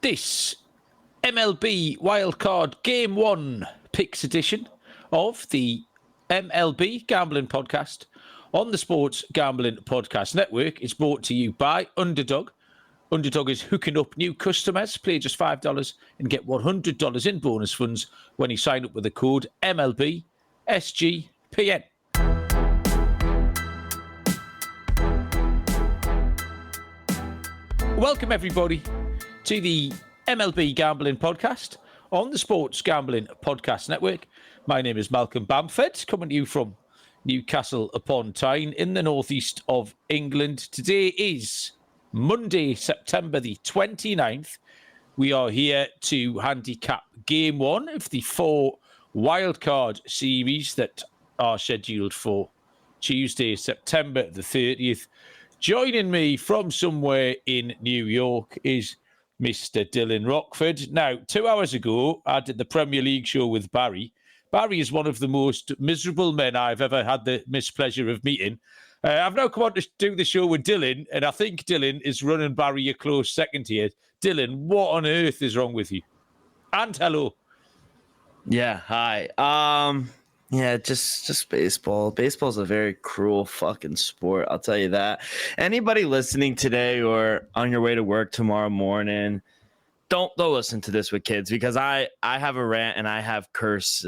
This MLB Wildcard Game 1 Picks edition of the MLB Gambling Podcast on the Sports Gambling Podcast Network is brought to you by Underdog. Underdog is hooking up new customers. Play just $5 and get $100 in bonus funds when you sign up with the code MLB SGPN. Welcome, everybody, to the MLB Gambling Podcast on the Sports Gambling Podcast Network. My name is Malcolm Bamford, coming to you from Newcastle upon Tyne in the northeast of England. Today is Monday, September the 29th. We are here to handicap Game 1 of the 4 wildcard series that are scheduled for Tuesday, September the 30th. Joining me from somewhere in New York is Mr. Dylan Rockford. Now, 2 hours ago, I did the Premier League show with Barry. Barry is one of the most miserable men I've ever had the mispleasure of meeting. I've now come on to do the show with Dylan, and I think Dylan is running Barry a close second here. Dylan, what on earth is wrong with you? And hello. Yeah, hi. Yeah, just baseball. Baseball's a very cruel fucking sport, I'll tell you that. Anybody listening today or on your way to work tomorrow morning, don't listen to this with kids, because I have a rant and I have curse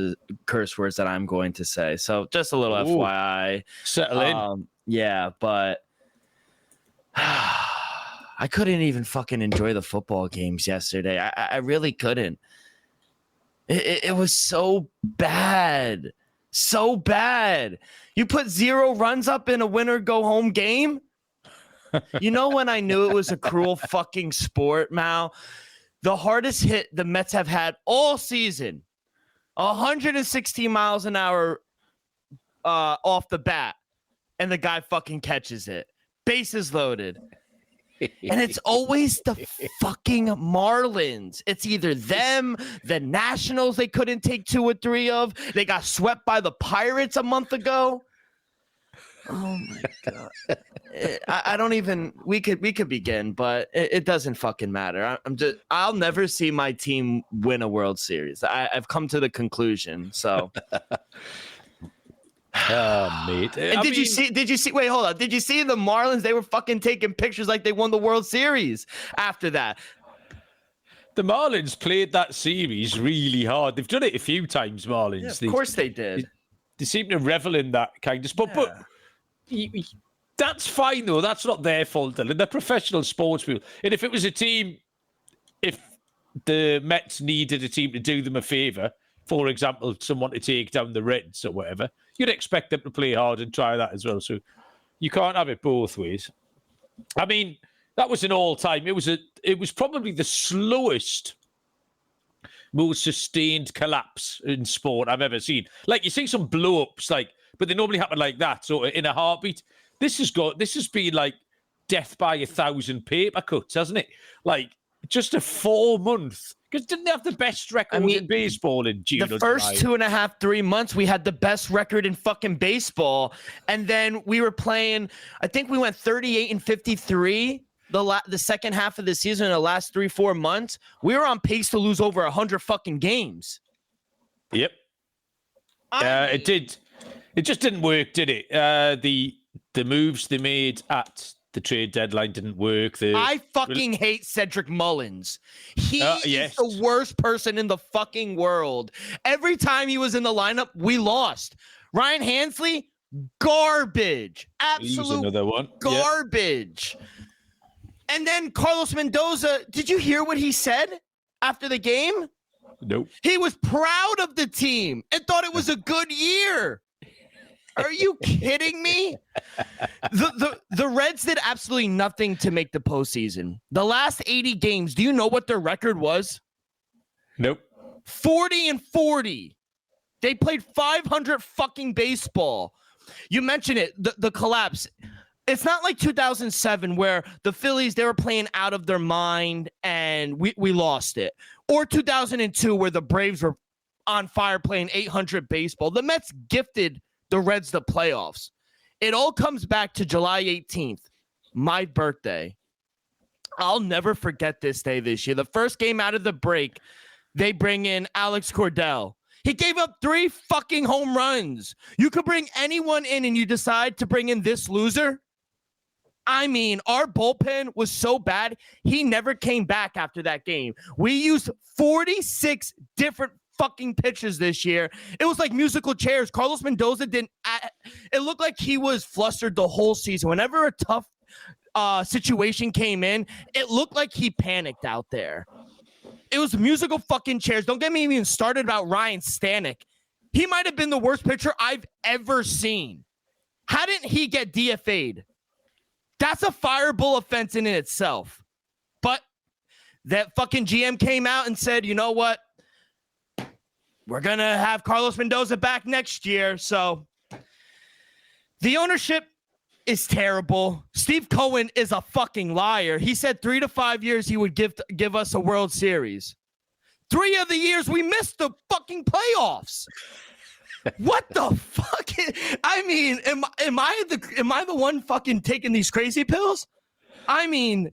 words that I'm going to say. So just a little FYI. Settle in. Yeah, but I couldn't even fucking enjoy the football games yesterday. I really couldn't. It was so bad. So bad. You put 0 runs up in a winner-go-home game? You know when I knew it was a cruel fucking sport, Mal? The hardest hit the Mets have had all season, 116 miles an hour off the bat, and the guy fucking catches it. Bases loaded. And it's always the fucking Marlins. It's either them, the Nationals they couldn't take 2 or 3 of. They got swept by the Pirates a month ago. Oh my God. I don't even, we could begin, but it doesn't fucking matter. I'll never see my team win a World Series. I've come to the conclusion. So Mate. And did you see, wait, hold on. Did you see the Marlins? They were fucking taking pictures like they won the World Series after that. The Marlins played that series really hard. They've done it a few times, Marlins. Yeah, of course they did. They seem to revel in that kind of sport. Yeah. But that's fine, though. That's not their fault. They're professional sports people. And if it was a team, if the Mets needed a team to do them a favour, for example, someone to take down the Reds or whatever, you'd expect them to play hard and try that as well. So you can't have it both ways. I mean, that was an all-time. It was probably the slowest, most sustained collapse in sport I've ever seen. Like, you see some blow-ups, but they normally happen like that, sort of in a heartbeat. This has been like death by 1,000 paper cuts, hasn't it? Like, just a 4-month. Because didn't they have the best record in baseball in June? The first 2.5, 3 months, we had the best record in fucking baseball. And then we were playing, I think we went 38-53 the second half of the season in the last 3-4 months. We were on pace to lose over 100 fucking games. Yep. It did. It just didn't work, did it? The moves they made at the trade deadline didn't work. I fucking hate Cedric Mullins. He is the worst person in the fucking world. Every time he was in the lineup, we lost. Ryan Hansley, garbage. Absolute another one. Garbage. Yep. And then Carlos Mendoza, did you hear what he said after the game? Nope. He was proud of the team and thought it was a good year. Are you kidding me? The Reds did absolutely nothing to make the postseason. The last 80 games, do you know what their record was? Nope. 40-40. They played 500 fucking baseball. You mentioned it, the collapse. It's not like 2007 where the Phillies, they were playing out of their mind and we lost it. Or 2002 where the Braves were on fire playing 800 baseball. The Mets gifted the Reds the playoffs. It all comes back to July 18th, my birthday. I'll never forget this day this year. The first game out of the break, they bring in Alex Cordell. He gave up 3 fucking home runs. You could bring anyone in and you decide to bring in this loser? I mean, our bullpen was so bad, he never came back after that game. We used 46 different fucking pitches this year. It was like musical chairs. Carlos Mendoza it looked like he was flustered the whole season. Whenever a tough situation came in, it looked like he panicked out there. It was musical fucking chairs. Don't get me even started about Ryan Stanek. He might have been the worst pitcher I've ever seen. How didn't he get DFA'd? That's a fireable offense in itself. But that fucking GM came out and said, you know what? We're going to have Carlos Mendoza back next year. So the ownership is terrible. Steve Cohen is a fucking liar. He said 3 to 5 years he would give us a World Series. 3 of the years we missed the fucking playoffs. What the fuck? I mean, am I the one fucking taking these crazy pills? I mean,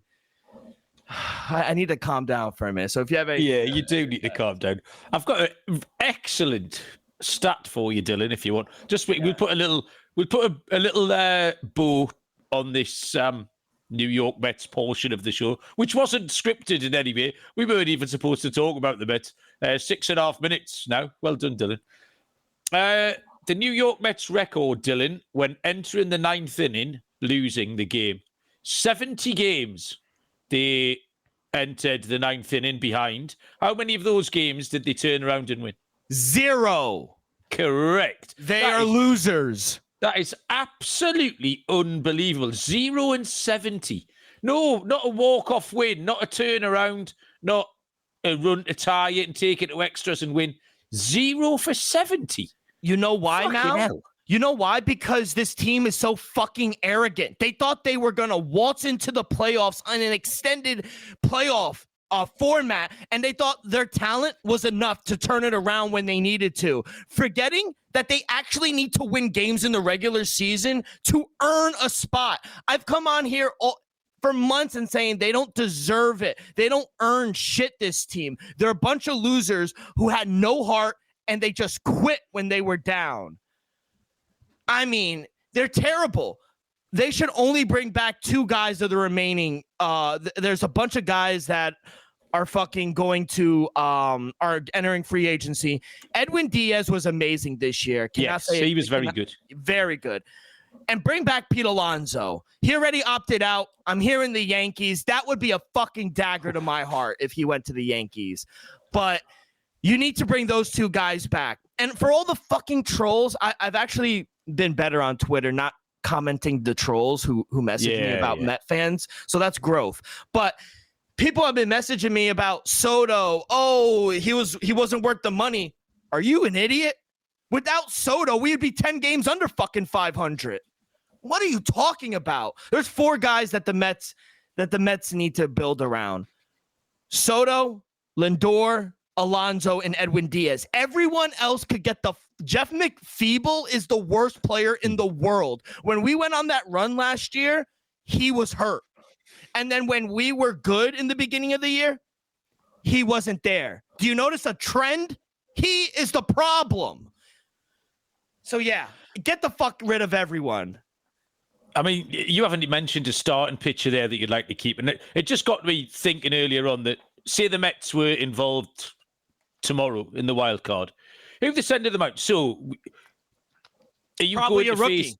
I need to calm down for a minute. So if you have yeah, you do need to calm down. I've got an excellent stat for you, Dylan. If you want, we'll put a little bow on this New York Mets portion of the show, which wasn't scripted in any way. We weren't even supposed to talk about the Mets. 6.5 minutes now. Well done, Dylan. The New York Mets record, Dylan, when entering the 9th inning, losing the game. 70 games they entered the 9th inning behind. How many of those games did they turn around and win? 0. Correct. They are losers. That is absolutely unbelievable. 0 and 70. No, not a walk-off win, not a turnaround, not a run to tie it and take it to extras and win. 0 for 70. You know why now? Hell. You know why? Because this team is so fucking arrogant. They thought they were going to waltz into the playoffs on an extended playoff format, and they thought their talent was enough to turn it around when they needed to, forgetting that they actually need to win games in the regular season to earn a spot. I've come on here for months and saying they don't deserve it. They don't earn shit, this team. They're a bunch of losers who had no heart, and they just quit when they were down. I mean, they're terrible. They should only bring back 2 guys of the remaining. There's a bunch of guys that are fucking going to are entering free agency. Edwin Diaz was amazing this year. Yes, he was very good. Very good. And bring back Pete Alonso. He already opted out. I'm here in the Yankees. That would be a fucking dagger to my heart if he went to the Yankees. But you need to bring those 2 guys back. And for all the fucking trolls, I've actually been better on Twitter, not commenting the trolls who message me about Met fans. So that's growth. But people have been messaging me about Soto. Oh, he wasn't worth the money. Are you an idiot? Without Soto, we would be 10 games under fucking 500. What are you talking about? There's 4 guys that the Mets need to build around. Soto, Lindor, Alonso, and Edwin Diaz. Everyone else could get the Jeff McFeeble is the worst player in the world. When we went on that run last year, he was hurt. And then when we were good in the beginning of the year, he wasn't there. Do you notice a trend? He is the problem. So yeah, get the fuck rid of everyone. I mean, you haven't mentioned a starting pitcher there that you'd like to keep. And it just got me thinking earlier on that, say the Mets were involved tomorrow in the wild card. Who've they sending them out? So, are you Probably going a to rookie. face?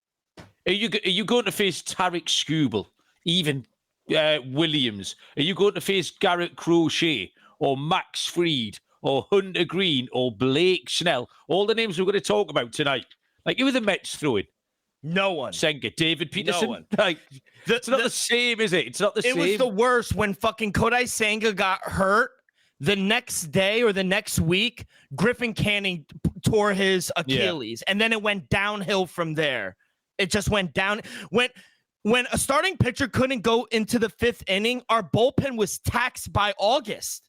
Are you going to face Tarek Skubal, even Williams? Are you going to face Garrett Crochet or Max Fried or Hunter Green or Blake Snell? All the names we're going to talk about tonight. Like, who are the Mets throwing? No one. Senga, David Peterson. No one. Like, it's not the same, is it? It's not the same. It was the worst when fucking Kodai Senga got hurt. The next day or the next week, Griffin Canning tore his Achilles, and then it went downhill from there. It just went down. When a starting pitcher couldn't go into the 5th inning, our bullpen was taxed by August.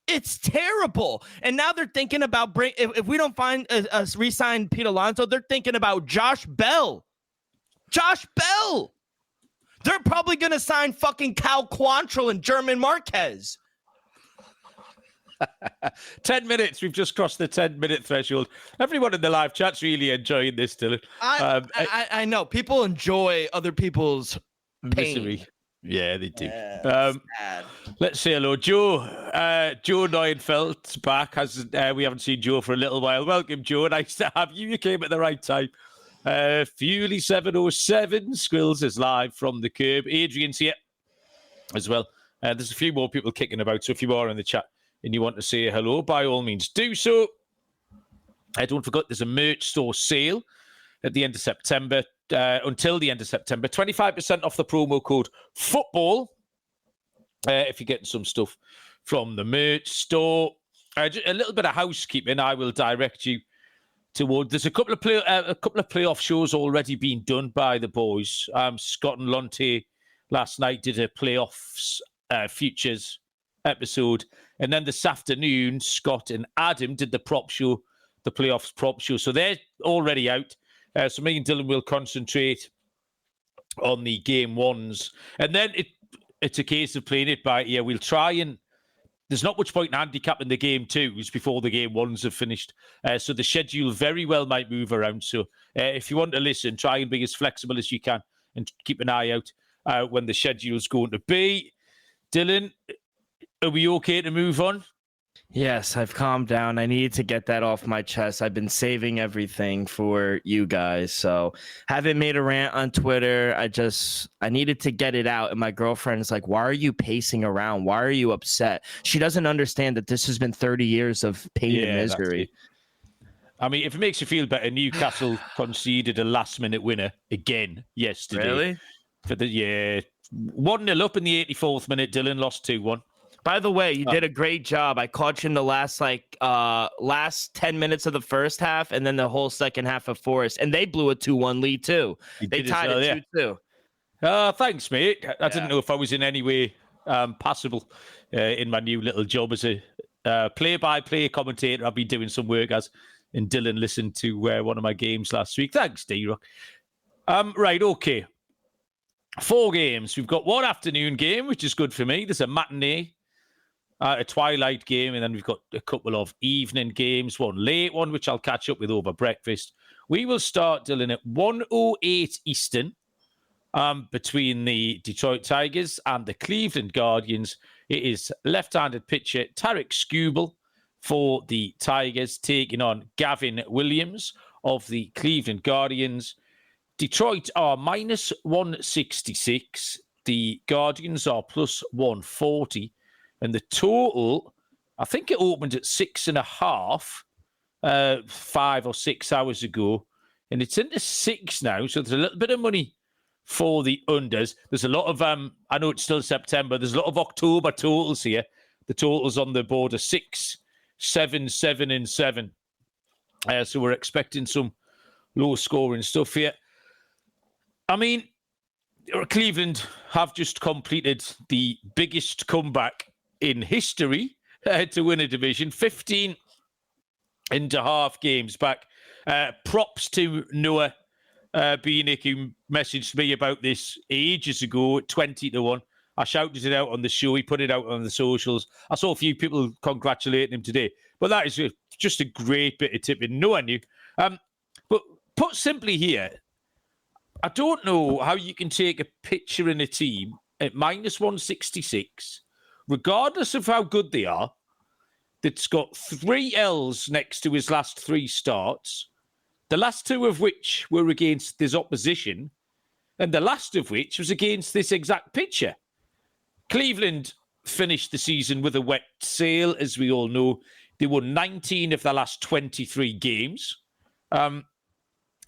It's terrible. And now they're thinking about if we don't find a re-sign Pete Alonso, they're thinking about Josh Bell. Josh Bell. They're probably going to sign fucking Cal Quantrill and German Marquez. 10 minutes. We've just crossed the 10-minute threshold. Everyone in the live chat's really enjoying this, Dylan. I know. People enjoy other people's pain. Misery. Yeah, they do. Sad. Let's say hello. Joe Neuenfeld's back. We haven't seen Joe for a little while. Welcome, Joe. Nice to have you. You came at the right time. Fuely 707. Squills is live from the curb. Adrian's here as well. There's a few more people kicking about, so if you are in the chat and you want to say hello, by all means do so. Don't forget, there's a merch store sale at the end of September, until the end of September. 25% off the promo code FOOTBALL if you're getting some stuff from the merch store. A little bit of housekeeping I will direct you toward. There's a couple of playoff shows already being done by the boys. Scott and Lonte last night did a playoffs futures episode, and then this afternoon Scott and Adam did the prop show, the playoffs prop show. So they're already out. So me and Dylan will concentrate on the game ones, and then it's a case of playing it by ear. We'll try and there's not much point in handicapping the game twos before the game ones have finished. So the schedule very well might move around. So if you want to listen, try and be as flexible as you can and keep an eye out when the schedule's going to be. Dylan, are we okay to move on? Yes, I've calmed down. I needed to get that off my chest. I've been saving everything for you guys. So haven't made a rant on Twitter. I needed to get it out. And my girlfriend is like, why are you pacing around? Why are you upset? She doesn't understand that this has been 30 years of pain and misery. I mean, if it makes you feel better, Newcastle conceded a last-minute winner again yesterday. Really? For the 1-0 up in the 84th minute. Dylan lost 2-1. By the way, you did a great job. I caught you in the last 10 minutes of the first half, and then the whole second half of Forest, and they blew a 2-1 lead too. They tied it 2-2. Thanks, mate. I didn't know if I was in any way passable in my new little job as a play-by-play commentator. I've been doing some work and Dylan listened to one of my games last week. Thanks, D-Rock. Right, okay. 4 games. We've got one afternoon game, which is good for me. There's a matinee. A twilight game, and then we've got a couple of evening games, one late one, which I'll catch up with over breakfast. We will start, Dylan, at 1:08 Eastern between the Detroit Tigers and the Cleveland Guardians. It is left-handed pitcher Tarek Skubal for the Tigers taking on Gavin Williams of the Cleveland Guardians. Detroit are minus 166. The Guardians are plus 140. And the total, I think it opened at 6.5, 5 or 6 hours ago. And it's into 6 now. So there's a little bit of money for the unders. There's a lot of, I know it's still September. There's a lot of October totals here. The totals on the board are 6, 7, 7, and 7. So we're expecting some low scoring stuff here. I mean, Cleveland have just completed the biggest comeback in history to win a division, 15 and a half games back. Props to Noah Beanick, who messaged me about this ages ago at 20-1. I shouted it out on the show. He put it out on the socials. I saw a few people congratulating him today. But that is just a great bit of tipping. No one knew. But put simply here, I don't know how you can take a picture in a team at minus 166, regardless of how good they are, that's got 3 L's next to his last 3 starts, the last 2 of which were against his opposition, and the last of which was against this exact pitcher. Cleveland finished the season with a wet sail, as we all know. They won 19 of their last 23 games.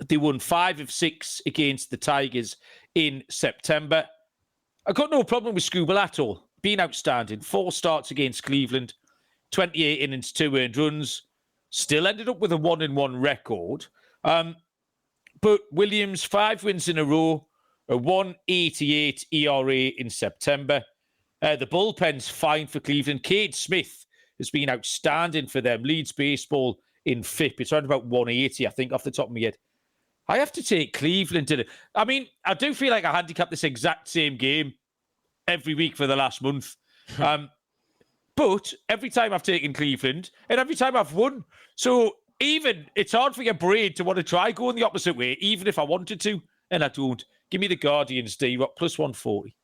They won 5 of 6 against the Tigers in September. I got no problem with Skubal at all. Been outstanding. 4 starts against Cleveland, 28 innings, 2 earned runs. Still ended up with a 1-1 record. But Williams, 5 wins in a row, a 1.88 ERA in September. The bullpen's fine for Cleveland. Cade Smith has been outstanding for them. Leads baseball in FIP. It's around about 180, I think, off the top of my head. I have to take Cleveland to I mean, I do feel like I handicap this exact same game every week for the last month. But every time I've taken Cleveland and every time I've won. So even it's hard for your brain to want to try going the opposite way, even if I wanted to, and I don't. Give me the Guardians, D-Rock, plus 140.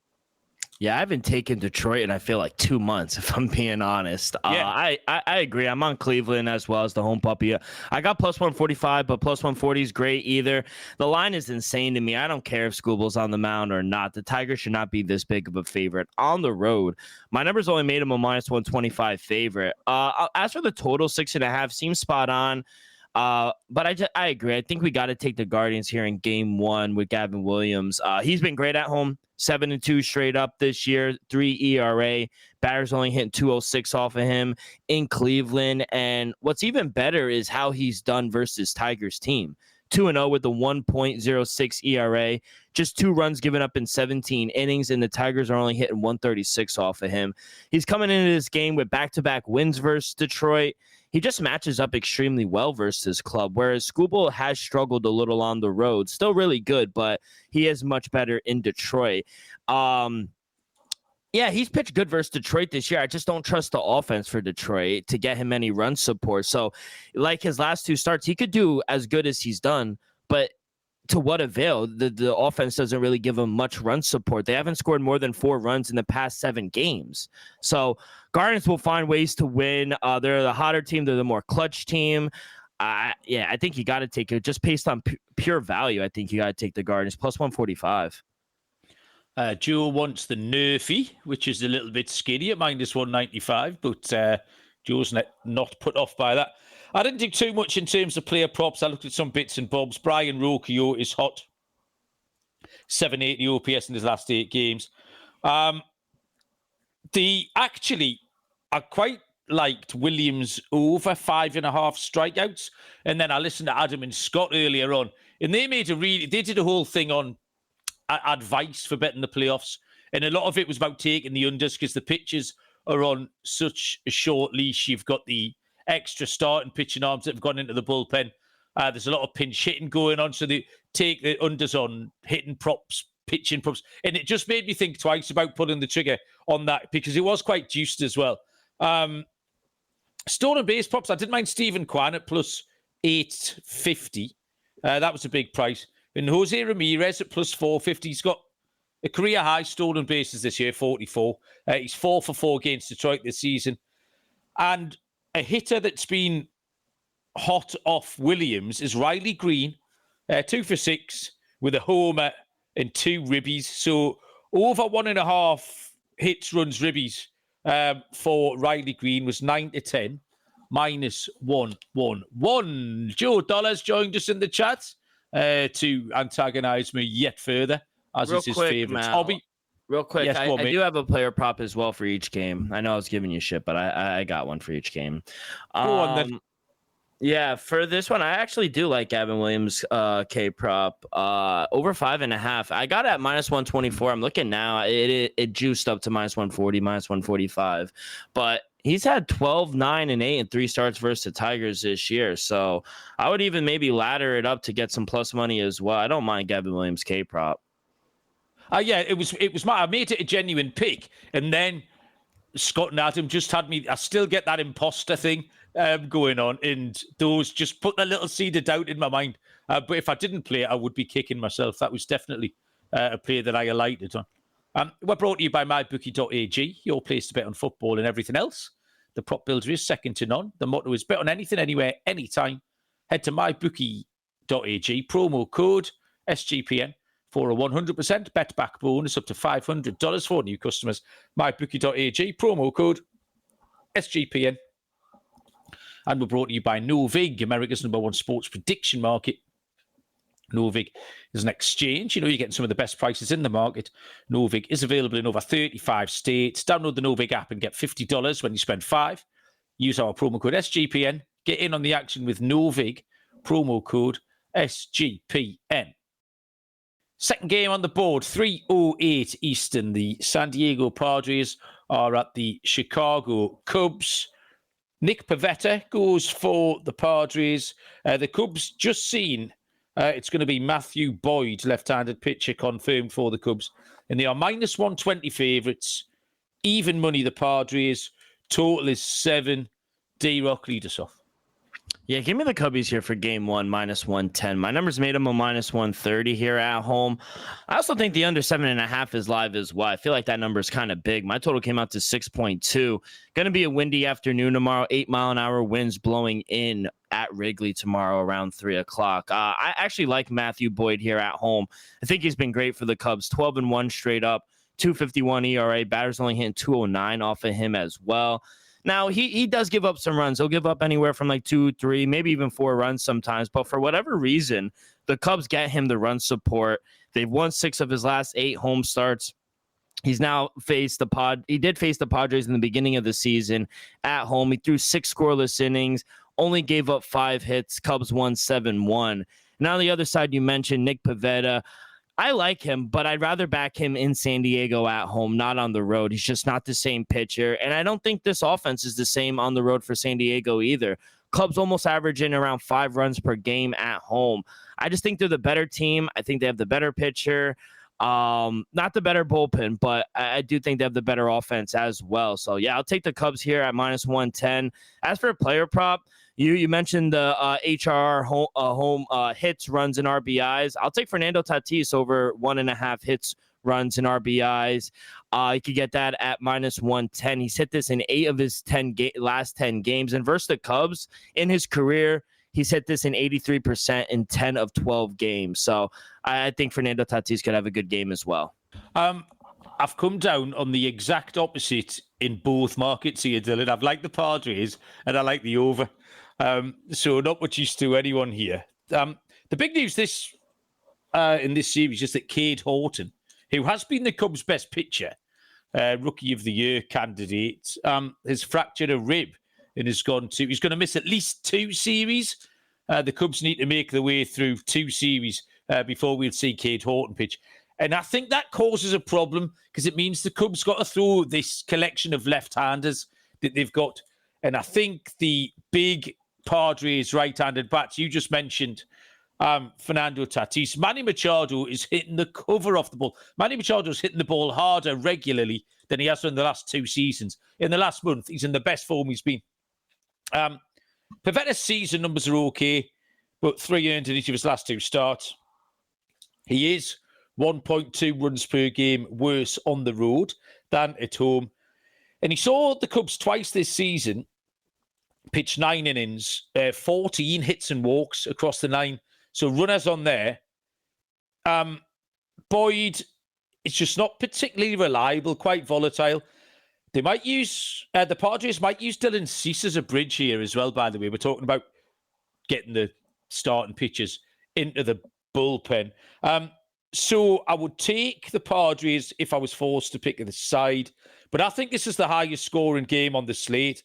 Yeah, I haven't taken Detroit in, I feel like 2 months, if I'm being honest. I agree. I'm on Cleveland as well as the home puppy. I got plus 145, but plus 140 is great either. The line is insane to me. I don't care if Skubal's on the mound or not. The Tigers should not be this big of a favorite on the road. My numbers only made them a minus 125 favorite. As for the total, 6.5 seems spot on. But I agree. I think we got to take the Guardians here in game 1 with Gavin Williams. He's been great at home. 7-2 straight up this year, 3 ERA. Batter's only hitting 206 off of him in Cleveland. And what's even better is how he's done versus Tigers team. 2-0 with the 1.06 ERA, just 2 runs given up in 17 innings, and the Tigers are only hitting 136 off of him. He's coming into this game with back-to-back wins versus Detroit. He just matches up extremely well versus his club, whereas Skubal has struggled a little on the road. Still really good, but he is much better in Detroit. Yeah, he's pitched good versus Detroit this year. I just don't trust the offense for Detroit to get him any run support. So, like his last 2 starts, he could do as good as he's done, but to what avail? The offense doesn't really give him much run support. They haven't scored more than 4 runs in the past 7 games. So Guardians will find ways to win. They're the hotter team. They're the more clutch team. I think you got to take it just based on pure value. I think you got to take the Guardians plus 145. Joe wants the Nerfy, which is a little bit skinny at minus 195, but Joe's not put off by that. I didn't do too much in terms of player props. I looked at some bits and bobs. Brian Rocchio is hot. 780 OPS in his last 8 games. I quite liked Williams over 5.5 strikeouts. And then I listened to Adam and Scott earlier on, and they did a whole thing on advice for betting the playoffs. And a lot of it was about taking the unders because the pitchers are on such a short leash. You've got the extra starting pitching arms that have gone into the bullpen. There's a lot of pinch hitting going on, so they take the unders on hitting props, pitching props, and it just made me think twice about pulling the trigger on that because it was quite juiced as well. Stolen base props, I didn't mind Stephen Kwan at plus 850. That was a big price. And Jose Ramirez at plus 450. He's got a career high stolen bases this year, 44. He's 4 for 4 against Detroit this season. And a hitter that's been hot off Williams is Riley Green, 2 for 6 with a homer and 2 ribbies. So over 1.5 hits, runs, ribbies for Riley Green was 9-10, minus 111. Joe Dollars joined us in the chat to antagonize me yet further, as is his favorite hobby. Real quick, yes, I do have a player prop as well for each game. I know I was giving you shit, but I got one for each game. Go on, then. Yeah, for this one, I actually do like Gavin Williams K prop over 5.5. I got it at minus 124. I'm looking now. It juiced up to minus 140, minus 145. But he's had 12, 9, and 8 and 3 starts versus the Tigers this year. So I would even maybe ladder it up to get some plus money as well. I don't mind Gavin Williams K prop. Yeah, it was I made it a genuine pick, and then Scott and Adam just had me. I still get that imposter thing going on, and those just put a little seed of doubt in my mind. But if I didn't play it, I would be kicking myself. That was definitely a play that I alighted on. We're brought to you by mybookie.ag, your place to bet on football and everything else. The prop builder is second to none. The motto is bet on anything, anywhere, anytime. Head to mybookie.ag, promo code SGPN. For a 100% bet back bonus up to $500 for new customers. MyBookie.ag, promo code SGPN. And we're brought to you by Novig, America's #1 sports prediction market. Novig is an exchange. You know, you're getting some of the best prices in the market. Novig is available in over 35 states. Download the Novig app and get $50 when you spend $5. Use our promo code SGPN. Get in on the action with Novig, promo code SGPN. Second game on the board, 3:08 Eastern. The San Diego Padres are at the Chicago Cubs. Nick Pivetta goes for the Padres. The Cubs just seen It's going to be Matthew Boyd, left-handed pitcher, confirmed for the Cubs. And they are minus 120 favourites. Even money, the Padres. Total is 7. D-Rock, lead us off. Yeah, give me the Cubbies here for game one, minus 110. My numbers made them a minus 130 here at home. I also think the under 7.5 is live as well. I feel like that number is kind of big. My total came out to 6.2. Going to be a windy afternoon tomorrow. 8-mile-an-hour winds blowing in at Wrigley tomorrow around 3 o'clock. I actually like Matthew Boyd here at home. I think he's been great for the Cubs. 12-1 straight up, 2.51 ERA. Batters only hitting 2.09 off of him as well. Now, he does give up some runs. He'll give up anywhere from like 2, 3, maybe even 4 runs sometimes. But for whatever reason, the Cubs get him the run support. They've won 6 of his last 8 home starts. He's now faced He did face the Padres in the beginning of the season at home. He threw 6 scoreless innings, only gave up 5 hits. Cubs won 7-1. Now on the other side, you mentioned Nick Pivetta. I like him, but I'd rather back him in San Diego at home, not on the road. He's just not the same pitcher. And I don't think this offense is the same on the road for San Diego either. Cubs almost averaging around 5 runs per game at home. I just think they're the better team. I think they have the better pitcher. Not the better bullpen, but I do think they have the better offense as well. So, yeah, I'll take the Cubs here at minus 110. As for a player prop, you mentioned the HRR home hits, runs, and RBIs. I'll take Fernando Tatis over 1.5 hits, runs, and RBIs. You could get that at minus 110. He's hit this in 8 of his last 10 games. And versus the Cubs, in his career, he's hit this in 83% in 10 of 12 games. So I think Fernando Tatis could have a good game as well. I've come down on the exact opposite in both markets here, Dylan. I've liked the Padres and I like the over. So not much use to anyone here. The big news in this series is that Cade Horton, who has been the Cubs' best pitcher, Rookie of the Year candidate, has fractured a rib and he's going to miss at least 2 series. The Cubs need to make their way through 2 series before we'll see Cade Horton pitch. And I think that causes a problem because it means the Cubs got to throw this collection of left-handers that they've got. And I think the big Padres right-handed bats, you just mentioned Fernando Tatis. Manny Machado is hitting the cover off the ball. Manny Machado is hitting the ball harder regularly than he has done in the last 2 seasons. In the last month, he's in the best form he's been. Pivetta's season numbers are okay, but 3 earned in each of his last 2 starts. He is 1.2 runs per game worse on the road than at home. And he saw the Cubs twice this season pitch 9 innings, 14 hits and walks across the 9. So runners on there. Boyd is just not particularly reliable, quite volatile. They might use, the Padres might use Dylan Cease as a bridge here as well, by the way. We're talking about getting the starting pitchers into the bullpen. So I would take the Padres if I was forced to pick the side. But I think this is the highest scoring game on the slate.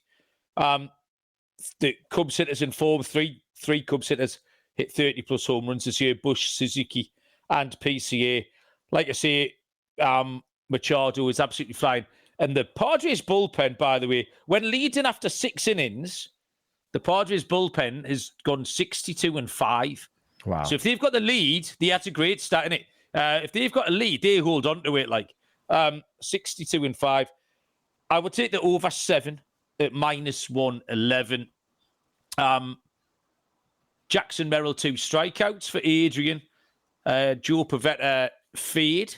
The Cubs hitters in form, three Cubs hitters hit 30-plus home runs this year, Bush, Suzuki, and PCA. Like I say, Machado is absolutely flying. And the Padres bullpen, by the way, when leading after 6 innings, the Padres bullpen has gone 62-5. Wow. So if they've got the lead, they had a great start in it. If they've got a lead, they hold on to it like 62-5. I would take the over 7 at minus 111. Jackson Merrill 2 strikeouts for Adrian. Joe Pivetta fade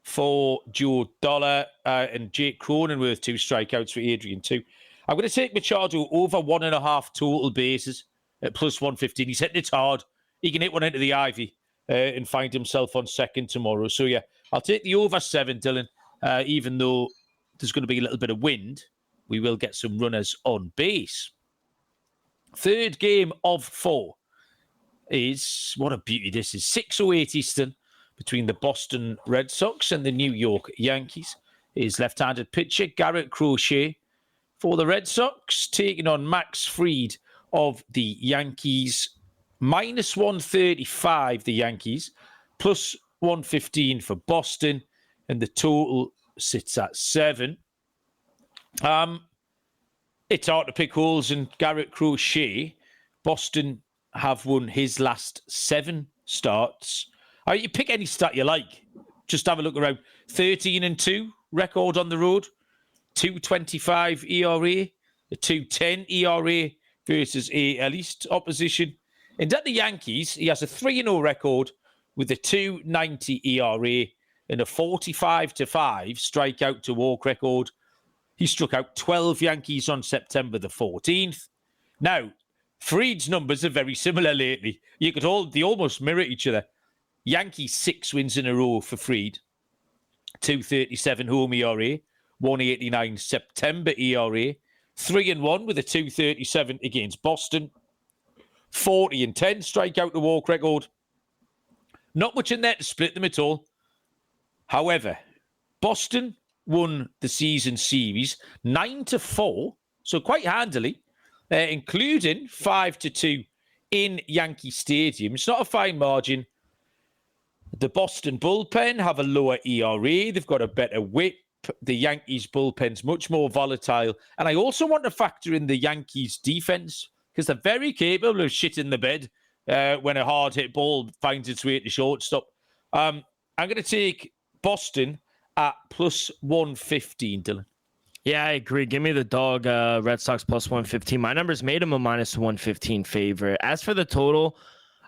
for Joe Dollar, and Jake Cronenworth 2 strikeouts for Adrian 2. I'm going to take Machado over 1.5 total bases at plus 115. He's hitting it hard. He can hit one into the ivy and find himself on second tomorrow. So, yeah, I'll take the over 7, Dylan. Even though there's going to be a little bit of wind, we will get some runners on base. Third game of 4 is, what a beauty this is, 6:08 Eastern between the Boston Red Sox and the New York Yankees. Is left-handed pitcher Garrett Crochet for the Red Sox, taking on Max Fried of the Yankees. Minus 135, the Yankees, plus 115 for Boston, and the total sits at 7. It's hard to pick holes in Garrett Crochet. Boston have won his last 7 starts. You pick any stat you like. Just have a look around. 13-2 record on the road. 2.25 ERA. A 2.10 ERA versus AL East opposition. And at the Yankees, he has a 3-0 record with a 2.90 ERA and a 45-5 strikeout to walk record. He struck out 12 Yankees on September the 14th. Now, Fried's numbers are very similar lately. They almost mirror each other. Yankees 6 wins in a row for Fried. 2.37 home ERA, 1.89 September ERA, 3-1 with a 2.37 against Boston, 40-10 strikeout to walk record. Not much in there to split them at all. However, Boston won the season series 9-4, so quite handily, including 5-2 in Yankee Stadium. It's not a fine margin. The Boston bullpen have a lower ERA. They've got a better whip. The Yankees bullpen's much more volatile. And I also want to factor in the Yankees defense because they're very capable of shitting the bed when a hard hit ball finds its way to shortstop. I'm going to take Boston at plus 115, Dylan. Yeah, I agree. Give me the dog, Red Sox plus 115. My numbers made him a minus 115 favorite. As for the total,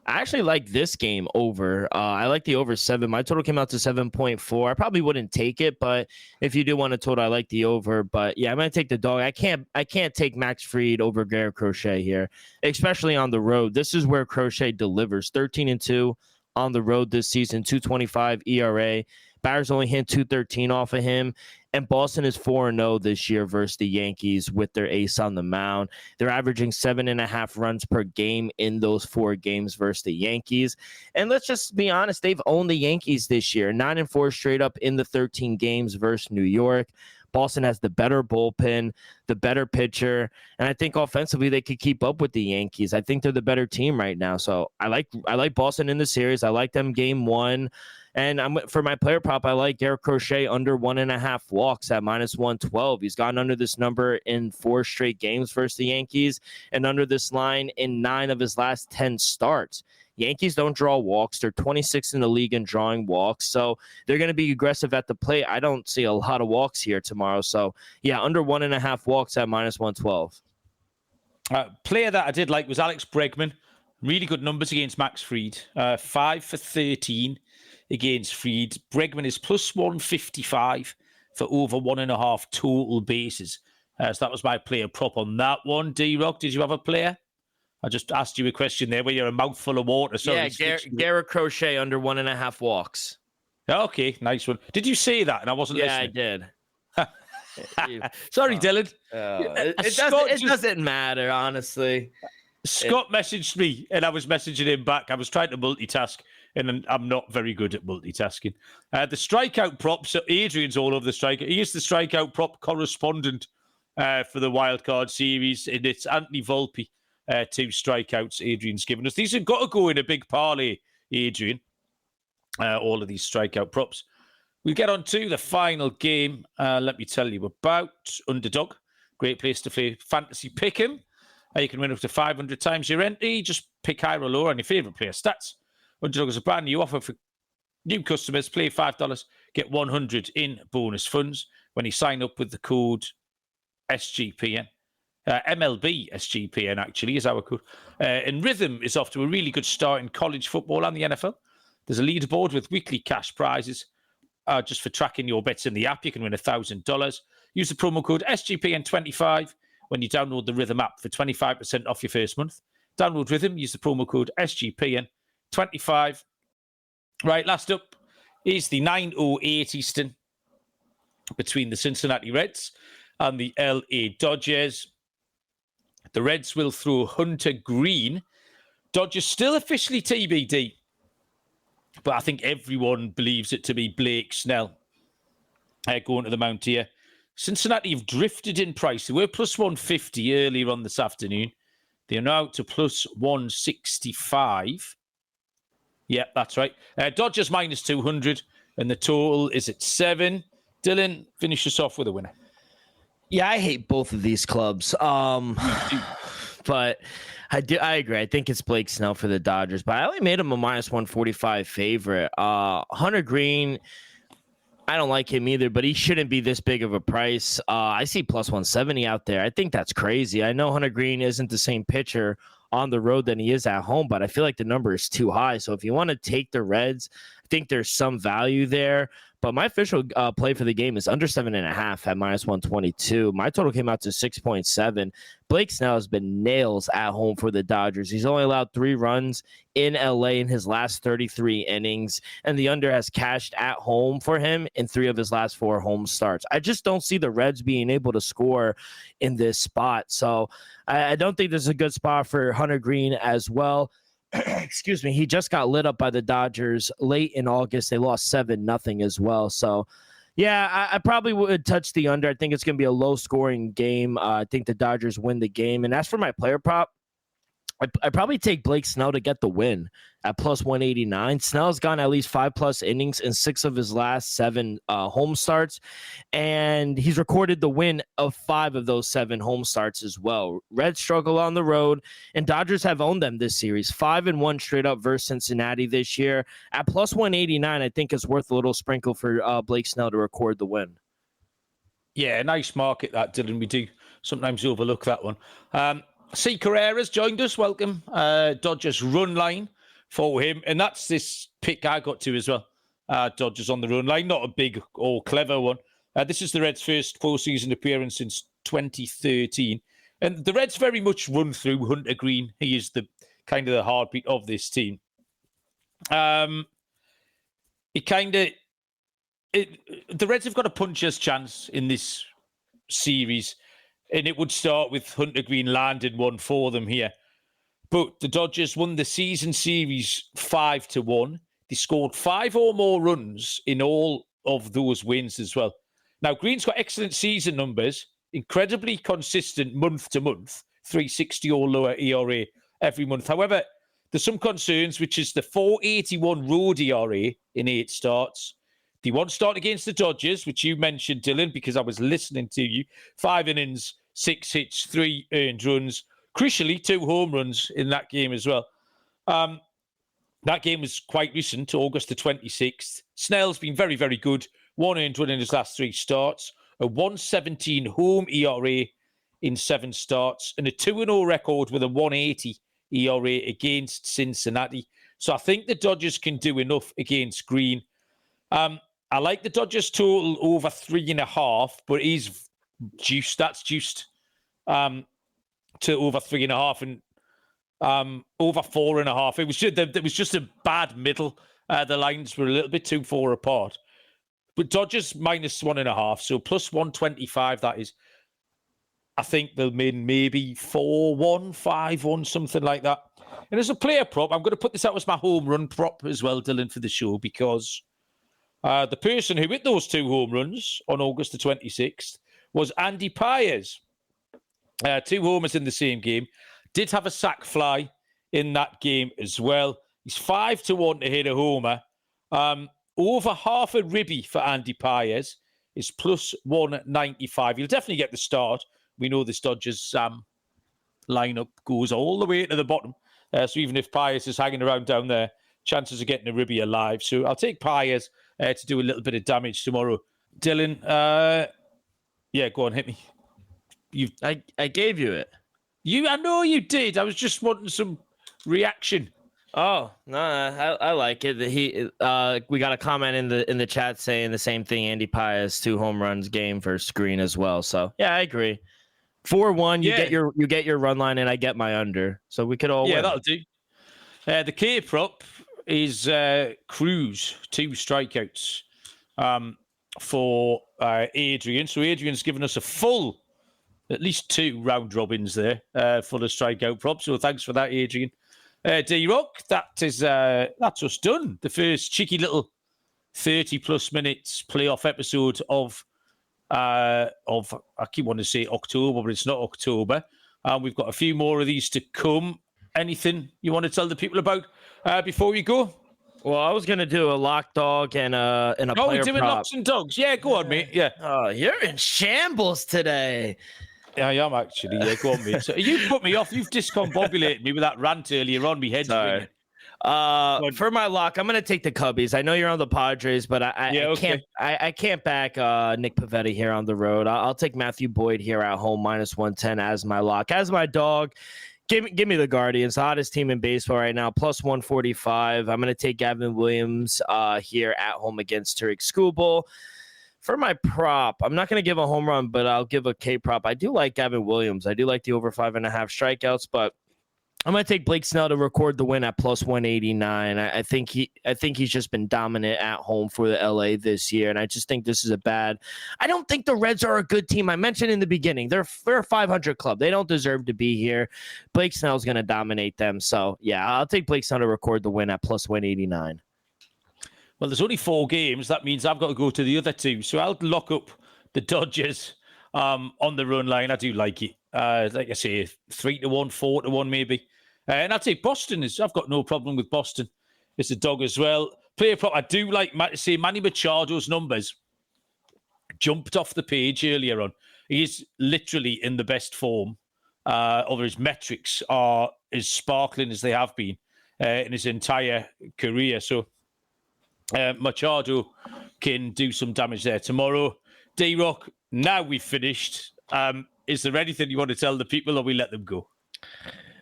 I actually like this game over. I like the over 7. My total came out to 7.4. I probably wouldn't take it, but if you do want a total, I like the over. But yeah, I'm gonna take the dog. I can't take Max Fried over Garrett Crochet here, especially on the road. This is where Crochet delivers. 13-2 on the road this season, 2.25 ERA. Batters only hit 213 off of him. And Boston is 4-0 this year versus the Yankees with their ace on the mound. They're averaging 7.5 runs per game in those 4 games versus the Yankees. And let's just be honest, they've owned the Yankees this year. 9-4 straight up in the 13 games versus New York. Boston has the better bullpen, the better pitcher, and I think offensively they could keep up with the Yankees. I think they're the better team right now. So I like Boston in the series. I like them game 1. And for my player prop, I like Garrett Crochet under 1.5 walks at minus 112. He's gotten under this number in 4 straight games versus the Yankees and under this line in 9 of his last 10 starts. Yankees don't draw walks. They're 26th in the league in drawing walks. So they're going to be aggressive at the plate. I don't see a lot of walks here tomorrow. So yeah, under 1.5 walks at minus 112. Player that I did like was Alex Bregman. Really good numbers against Max Fried. 5 for 13 against Fried. Bregman is plus 155 for over 1.5 total bases. So that was my player prop on that one. D-Rock, did you have a player? I just asked you a question there where you're a mouthful of water. Sorry, yeah, Garrett Crochet under 1.5 walks. Okay, nice one. Did you say that? And I wasn't listening. Yeah, I did. Sorry, Dylan. It doesn't matter, honestly. Scott messaged me, and I was messaging him back. I was trying to multitask, and I'm not very good at multitasking. The strikeout prop, so Adrian's all over the strikeout. He is the strikeout prop correspondent for the wildcard series, and it's Anthony Volpe. 2 strikeouts Adrian's given us. These have got to go in a big parlay, Adrian. All of these strikeout props. We'll get on to the final game. Let me tell you about Underdog. Great place to play fantasy pick'em. You can win up to 500 times your entry. Just pick higher or lower on your favourite player stats. Underdog is a brand new offer for new customers. Play $5, get 100 in bonus funds when you sign up with the code SGPN. MLB SGPN, actually, is our code. And Rhythm is off to a really good start in college football and the NFL. There's a leaderboard with weekly cash prizes. Just for tracking your bets in the app, you can win $1,000. Use the promo code SGPN25 when you download the Rhythm app for 25% off your first month. Download Rhythm, use the promo code SGPN25. Right, last up is the 9:08 Eastern between the Cincinnati Reds and the LA Dodgers. The Reds will throw Hunter Green. Dodgers still officially TBD, but I think everyone believes it to be Blake Snell going to the mount here. Cincinnati have drifted in price. They were plus 150 earlier on this afternoon. They are now to plus 165. Yeah, that's right. Dodgers minus 200, and the total is at 7. Dylan, finish us off with a winner. Yeah, I hate both of these clubs. But I agree. I think it's Blake Snell for the Dodgers, but I only made him a minus 145 favorite. Hunter Green, I don't like him either, but he shouldn't be this big of a price. I see plus 170 out there. I think that's crazy. I know Hunter Green isn't the same pitcher on the road than he is at home, but I feel like the number is too high. So if you want to take the Reds, I think there's some value there. But my official play for the game is under 7.5 at minus 122. My total came out to 6.7. Blake Snell has been nails at home for the Dodgers. He's only allowed 3 runs in LA in his last 33 innings, and the under has cashed at home for him in 3 of his last 4 home starts. I just don't see the Reds being able to score in this spot. So I don't think this is a good spot for Hunter Green as well. Excuse me. He just got lit up by the Dodgers late in August. They lost 7-0 as well. So, yeah, I probably would touch the under. I think it's going to be a low-scoring game. I think the Dodgers win the game. And as for my player prop, I probably take Blake Snell to get the win at plus 189. Snell's gone at least 5+ innings in 6 of his last 7 home starts, and he's recorded the win of 5 of those 7 home starts as well. Reds struggle on the road, and Dodgers have owned them this series, 5-1 straight up versus Cincinnati this year. At plus 189, I think it's worth a little sprinkle for Blake Snell to record the win. Yeah, nice market that, Dylan. We do sometimes overlook that one. C. Carrera's joined us. Welcome. Dodgers run line for him. And that's this pick I got to as well. Dodgers on the run line. Not a big or clever one. This is the Reds' first postseason appearance since 2013. And the Reds very much run through Hunter Green. He is the kind of the heartbeat of this team. The Reds have got a puncher's chance in this series. And it would start with Hunter Green landing one for them here. But the Dodgers won the season series 5-1. They scored 5 or more runs in all of those wins as well. Now, Green's got excellent season numbers, incredibly consistent month to month, 3.60 or lower ERA every month. However, there's some concerns, which is the 4.81 road ERA in 8 starts. The 1 start against the Dodgers, which you mentioned, Dylan, because I was listening to you. 5 innings, 6 hits, 3 earned runs. Crucially, 2 home runs in that game as well. That game was quite recent, August the 26th. Snell's been very, very good. 1 earned run in his last 3 starts. A 1.17 home ERA in 7 starts. And a 2-0 record with a 1.80 ERA against Cincinnati. So I think the Dodgers can do enough against Green. I like the Dodgers total over 3.5, but he's juiced. That's juiced to over 3.5 and over 4.5. It was just a bad middle. The lines were a little bit too far apart. But Dodgers minus 1.5, so plus 125. That is. I think they'll win maybe 4-1, 5-1, something like that. And as a player prop, I'm going to put this out as my home run prop as well, Dylan, for the show, because the person who hit those 2 home runs on August the 26th was Andy Paez. 2 homers in the same game. Did have a sac fly in that game as well. He's 5-1 to hit a homer. Over half a ribby for Andy Paez is plus 195. He'll definitely get the start. We know this Dodgers lineup goes all the way to the bottom. So even if Paez is hanging around down there, chances of getting a ribby alive. So I'll take Paez to do a little bit of damage tomorrow. Dylan, yeah, go on, hit me. I gave you it. I know you did. I was just wanting some reaction. Oh no, I like it. We got a comment in the chat saying the same thing. Andy Paez 2 home runs game for Green as well. So yeah, I agree. 4-1, you get your run line, and I get my under. So we could all win. That'll do. The K prop is Cruz, 2 strikeouts for Adrian. So Adrian's given us a full, at least 2 round robins there for the strikeout prop. So thanks for that, Adrian. D-Rock, that's us done. The first cheeky little 30+ minutes playoff episode of I keep wanting to say October, but it's not October. We've got a few more of these to come. Anything you want to tell the people about before we go? Well, I was gonna do a lock dog and a player prop. We're doing locks and dogs. Yeah, go on, mate. Yeah. Oh, you're in shambles today. I am actually. Yeah, go on, mate. So you put me off. You've discombobulated me with that rant earlier on. Me head's ringing. For my lock, I'm gonna take the Cubbies. I know you're on the Padres, but I can't back Nick Pivetta here on the road. I'll take Matthew Boyd here at home -110 as my lock. As my dog, give me the Guardians, the hottest team in baseball right now, +145. I'm gonna take Gavin Williams here at home against Tarek Skubal. For my prop, I'm not going to give a home run, but I'll give a K prop. I do like Gavin Williams. I do like the over 5.5 strikeouts, but I'm going to take Blake Snell to record the win at +189. I think he's just been dominant at home for the LA this year, and I just think this is I don't think the Reds are a good team. I mentioned in the beginning, they're a 500 club. They don't deserve to be here. Blake Snell's going to dominate them. So, yeah, I'll take Blake Snell to record the win at +189. Well, there's only 4 games. That means I've got to go to the other 2. So I'll lock up the Dodgers on the run line. I do like it. Like I say, 3-1, 4-1 maybe. And I'd say Boston I've got no problem with Boston. It's a dog as well. Player prop, I do like Manny Machado's numbers jumped off the page earlier on. He is literally in the best form. Or his metrics are as sparkling as they have been in his entire career. So Machado can do some damage there tomorrow. D-Rock, now we've finished. Is there anything you want to tell the people, or we let them go?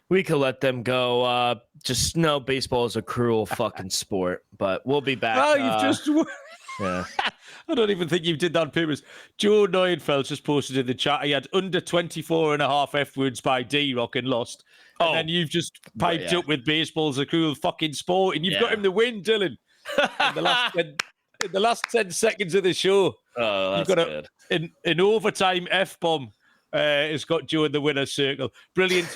We could let them go. Just know baseball is a cruel fucking sport, but we'll be back. Oh, you've just... Yeah. I don't even think you did that on purpose. Joe Neuenfeld just posted in the chat. He had under 24.5 F-words by D-Rock and lost. And then you've just piped up with baseball's a cruel fucking sport, and you've got him to win, Dylan. In the last 10 seconds of the show, you've got good. An overtime F-bomb has got Joe in the winner's circle. Brilliant.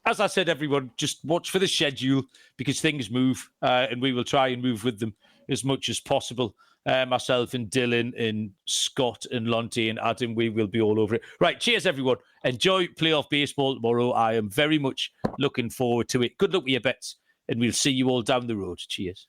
As I said, everyone, just watch for the schedule because things move, and we will try and move with them as much as possible. Myself and Dylan and Scott and Lonte and Adam, we will be all over it. Right, cheers, everyone. Enjoy playoff baseball tomorrow. I am very much looking forward to it. Good luck with your bets, and we'll see you all down the road. Cheers.